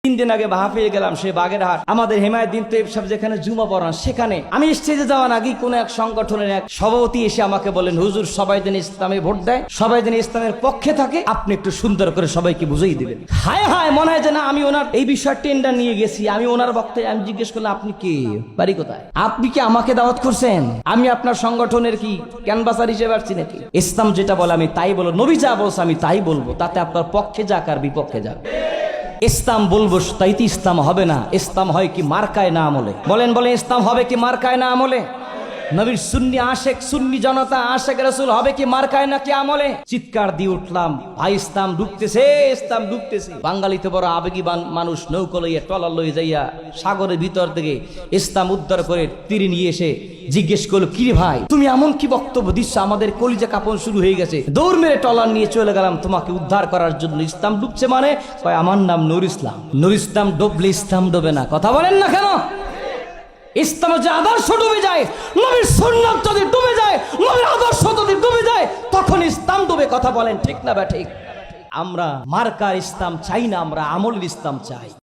3 দিন আগে মাহফিলে গেলাম, সে বাগেরহাট আমাদের হেমায়েতদ্দিন তৈয়ব সাহেব যেখানে জুমা পড়ান, সেখানে আমি স্টেজে যাওয়ার আগে কোন এক সংগঠনের এক সভাপতি এসে আমাকে বলেন, হুজুর সবাই যেন ইসলামে ভোট দেয়, সবাই যেন ইসলামের পক্ষে থাকে, আপনি একটু সুন্দর করে সবাইকে বুঝিয়ে দিবেন। হায় হায়, মনে হয় যে না আমি ওনার এই বিষয়ে টেন্ডার নিয়ে গেছি। আমি ওনার বক্তব্যে আমি জিজ্ঞেস করলাম, আপনি কে, বাড়ি কোথায়, আপনি কি আমাকে দাওয়াত করছেন? আমি আপনার সংগঠনের কি ক্যানভাসার হিসেবে আসছি নাকি? ইসলাম যেটা বলে আমি তাই বলবো, নবী যা বলছে আমি তাই বলবো, তাতে আপনার পক্ষে যাক আর বিপক্ষে যাক। ইসলাম বলবো তাইতে ইসলাম হবে না। ইসলাম হয় কি মার্কায় না আমলে? বলেন বলেন, ইসলাম হবে কি মার্কায় না আমলে? নবীর সুন্নি আশেক, সুন্নি জনতা আশেক রাসূল হবে কি মার্কায় নাকি আমলে? চিৎকার দিয়ে উঠলাম, ভাই ইসলাম ডুবতেছে, ইসলাম ডুবতেছে। বাঙালিতে বড় আবেগী মানুষ, নৌকা লইয়া ট্রলার লইয়া যাইয়া সাগরের ভিতর থেকে ইসলাম উদ্ধার করে তীরে নিয়ে এসে জিজ্ঞেস করলো, কিরে ভাই তুমি এমন কি বক্তব্য দিচ্ছ, আমাদের কলিজা কাঁপন শুরু হয়ে গেছে। দৌড় মেরে ট্রলার নিয়ে চলে গেলাম তোমাকে উদ্ধার করার জন্য। ইসলাম ডুবছে মানে? কয় আমার নাম নূর ইসলাম। নূর ইসলাম ডুবলে ইসলাম ডুবে না। কথা বলেন না কেন? ইসলামের যে আদর্শ ডুবে যায়, নবীর সুন্নাত যদি ডুবে যায়, নবীর আদর্শ যদি ডুবে যায়, তখন ইসলাম ডুবে। কথা বলেন ঠিক না বা ঠিক? আমরা মার্কার ইসলাম চাই না, আমরা আমলের ইসলাম চাই।